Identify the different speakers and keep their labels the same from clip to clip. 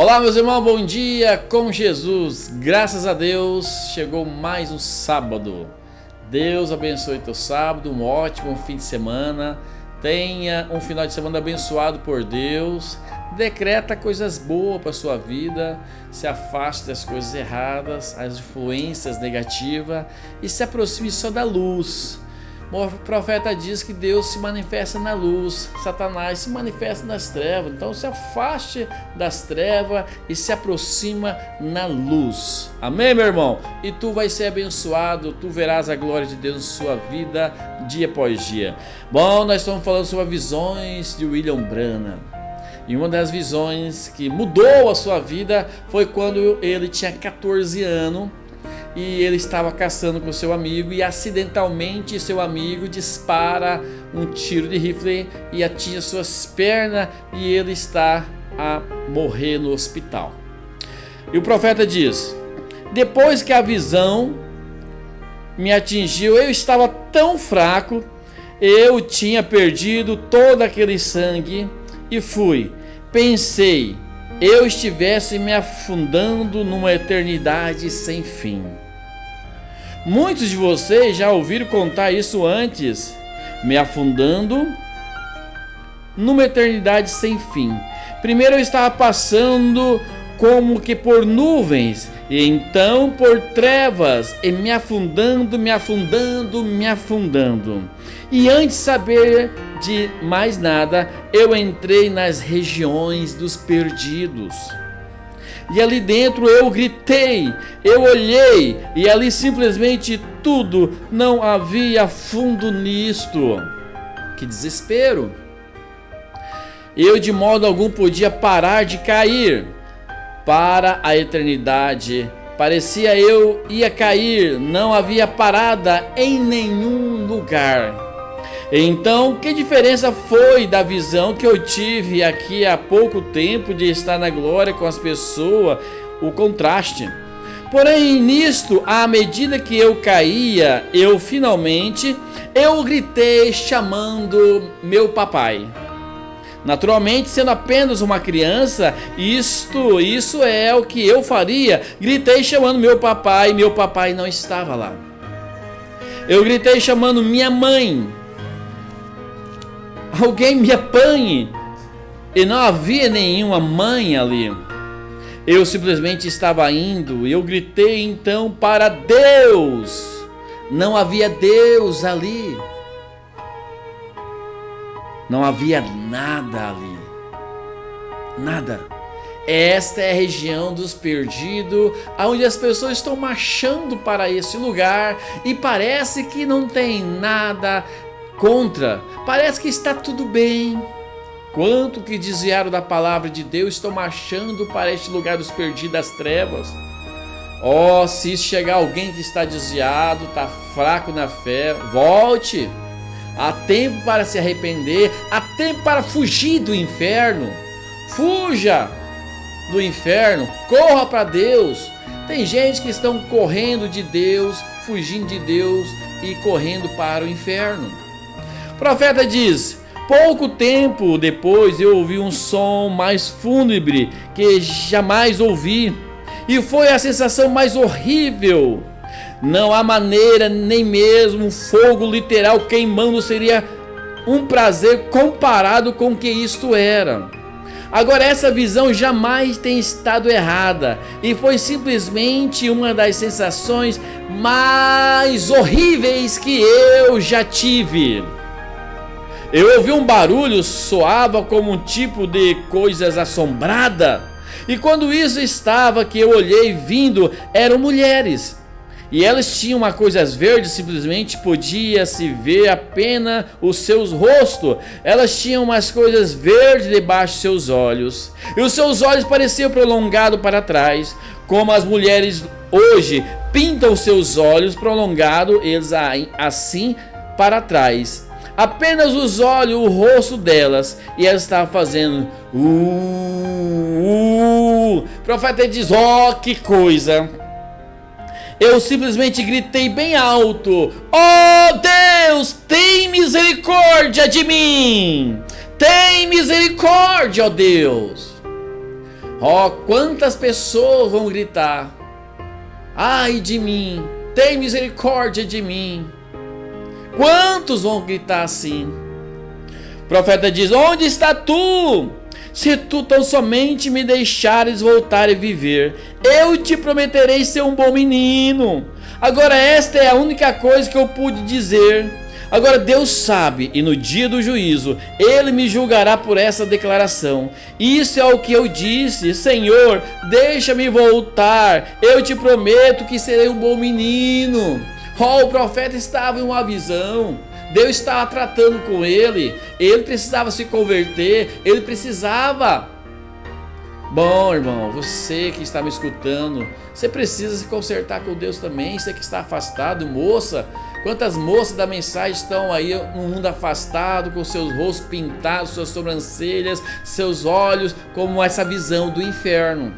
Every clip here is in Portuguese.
Speaker 1: Olá, meus irmãos, bom dia com Jesus. Graças a Deus, chegou mais um sábado. Deus abençoe teu sábado, um ótimo fim de semana. Tenha um final de semana abençoado por Deus. Decreta coisas boas para sua vida. Se afaste das coisas erradas, as influências negativas e se aproxime só da luz. O profeta diz que Deus se manifesta na luz, Satanás se manifesta nas trevas. Então se afaste das trevas e se aproxima na luz. Amém, meu irmão? E tu vai ser abençoado, tu verás a glória de Deus em sua vida dia após dia. Bom, nós estamos falando sobre visões de William Branham. E uma das visões que mudou a sua vida foi quando ele tinha 14 anos. E ele estava caçando com seu amigo e acidentalmente seu amigo dispara um tiro de rifle e atinge suas pernas e ele está a morrer no hospital. E o profeta diz: depois que a visão me atingiu, eu estava tão fraco, eu tinha perdido todo aquele sangue e pensei, eu estivesse me afundando numa eternidade sem fim. Muitos de vocês já ouviram contar isso antes, me afundando numa eternidade sem fim. Primeiro eu estava passando como que por nuvens, e então por trevas, e me afundando. E antes de saber de mais nada, eu entrei nas regiões dos perdidos. E ali dentro eu gritei, eu olhei, e ali simplesmente tudo, não havia fundo nisto. Que desespero! Eu de modo algum podia parar de cair para a eternidade. Parecia eu ia cair, não havia parada em nenhum lugar. Então, que diferença foi da visão que eu tive aqui há pouco tempo de estar na glória com as pessoas? O contraste. Porém, nisto, à medida que eu caía, eu gritei chamando meu papai. Naturalmente, sendo apenas uma criança, isso é o que eu faria. Gritei chamando meu papai não estava lá. Eu gritei chamando minha mãe. Alguém me apanhe, e não havia nenhuma mãe ali. Eu simplesmente estava indo, e eu gritei então para Deus. Não havia Deus ali. Não havia nada ali. Nada. Esta é a região dos perdidos, onde as pessoas estão marchando para esse lugar e parece que não tem nada contra, parece que está tudo bem. Quanto que desviaram da palavra de Deus estão marchando para este lugar dos perdidos das trevas. Se chegar alguém que está desviado, está fraco na fé, volte. Há tempo para se arrepender, há tempo para fugir do inferno. Fuja do inferno, corra para Deus. Tem gente que estão correndo de Deus, fugindo de Deus e correndo para o inferno. O profeta diz: pouco tempo depois eu ouvi um som mais fúnebre que jamais ouvi, e foi a sensação mais horrível. Não há maneira, nem mesmo um fogo literal queimando seria um prazer comparado com o que isto era. Agora, essa visão jamais tem estado errada, e foi simplesmente uma das sensações mais horríveis que eu já tive. Eu ouvi um barulho, soava como um tipo de coisas assombrada. E quando isso estava, que eu olhei vindo, eram mulheres. E elas tinham uma coisas verdes, simplesmente podia-se ver apenas os seus rostos. Elas tinham umas coisas verdes debaixo de seus olhos. E os seus olhos pareciam prolongados para trás. Como as mulheres hoje pintam seus olhos prolongados, eles assim para trás. Apenas os olhos, o rosto delas, e elas estavam fazendo O profeta diz: que coisa! Eu simplesmente gritei bem alto: Deus, tem misericórdia de mim! Tem misericórdia, Deus! Oh, quantas pessoas vão gritar: ai de mim, tem misericórdia de mim. Quantos vão gritar assim? O profeta diz: onde está tu? Se tu tão somente me deixares voltar e viver, eu te prometerei ser um bom menino. Agora esta é a única coisa que eu pude dizer. Agora Deus sabe, e no dia do juízo Ele me julgará por essa declaração. Isso é o que eu disse: Senhor, deixa-me voltar, eu te prometo que serei um bom menino. Oh, o profeta estava em uma visão. Deus estava tratando com ele precisava se converter, ele precisava. Bom, irmão, você que está me escutando, você precisa se consertar com Deus também. Você que está afastado, moça, quantas moças da mensagem estão aí no mundo afastado, com seus rostos pintados, suas sobrancelhas, seus olhos, como essa visão do inferno.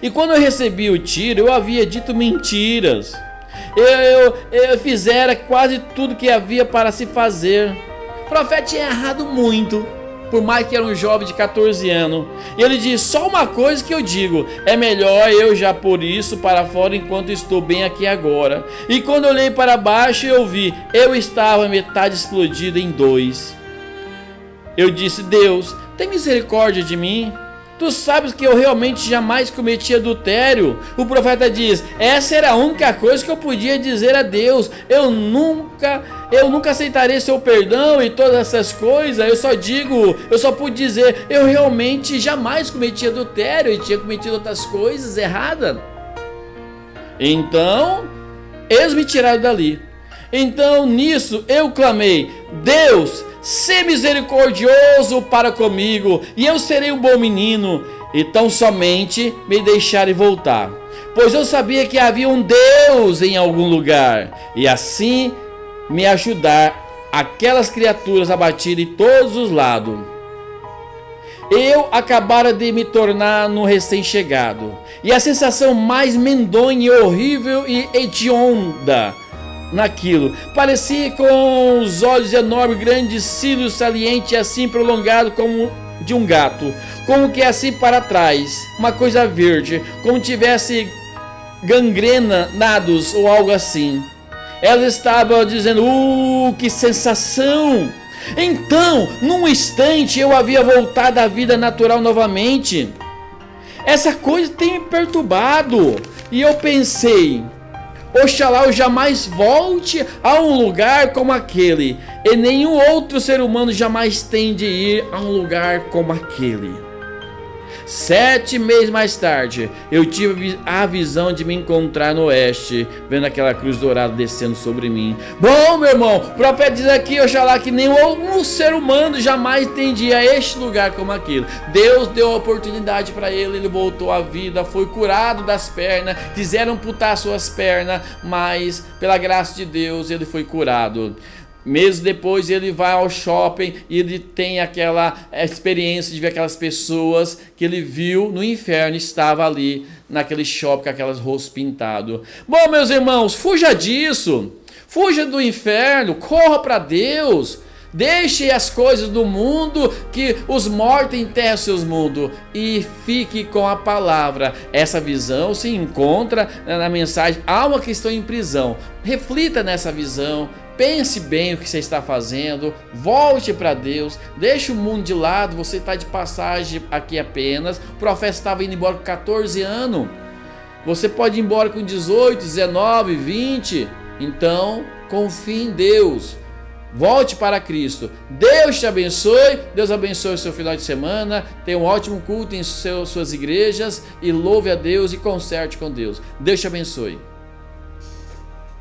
Speaker 1: E quando eu recebi o tiro, eu havia dito mentiras. Eu fizera quase tudo que havia para se fazer. O profeta tinha errado muito, por mais que era um jovem de 14 anos. E ele diz: só uma coisa que eu digo, é melhor eu já pôr isso para fora enquanto estou bem aqui agora. E quando eu olhei para baixo, eu vi, eu estava metade explodido em dois. Eu disse: Deus, tem misericórdia de mim. Tu sabes que eu realmente jamais cometi adultério. O profeta diz: essa era a única coisa que eu podia dizer a Deus. Eu nunca aceitarei seu perdão e todas essas coisas. Eu só pude dizer: eu realmente jamais cometi adultério e tinha cometido outras coisas erradas. Então, eles me tiraram dali. Então nisso eu clamei: Deus, sê misericordioso para comigo, e eu serei um bom menino. Então somente me deixarem voltar, pois eu sabia que havia um Deus em algum lugar, e assim me ajudar aquelas criaturas a baterem em todos os lados. Eu acabara de me tornar no recém-chegado, e a sensação mais medonha, horrível e hedionda naquilo, parecia com os olhos enormes, grandes cílios salientes assim prolongados como de um gato, como que assim para trás, uma coisa verde, como tivesse gangrenados ou algo assim. Ela estava dizendo: que sensação! Então, num instante eu havia voltado à vida natural novamente. Essa coisa tem me perturbado, e eu pensei: oxalá eu jamais volte a um lugar como aquele, e nenhum outro ser humano jamais tem de ir a um lugar como aquele. 7 meses mais tarde, eu tive a visão de me encontrar no oeste, vendo aquela cruz dourada descendo sobre mim. Bom, meu irmão, o profeta diz aqui: oxalá que nenhum ser humano jamais tem de ir a este lugar como aquele. Deus deu a oportunidade para ele, ele voltou à vida, foi curado das pernas, quiseram amputar suas pernas, mas pela graça de Deus ele foi curado. Meses depois ele vai ao shopping e ele tem aquela experiência de ver aquelas pessoas que ele viu no inferno, estava ali naquele shopping com aquelas rostos pintados. Bom, meus irmãos, fuja disso, fuja do inferno, corra para Deus. Deixe as coisas do mundo, que os mortos enterram seus mundos, e fique com a palavra. Essa visão se encontra na mensagem Alma que estão em prisão. Reflita nessa visão. Pense bem o que você está fazendo, volte para Deus, deixe o mundo de lado, você está de passagem aqui apenas. O profeta estava indo embora com 14 anos, você pode ir embora com 18, 19, 20, então confie em Deus, volte para Cristo. Deus te abençoe, Deus abençoe o seu final de semana, tenha um ótimo culto em suas igrejas, e louve a Deus e conserte com Deus. Deus te abençoe.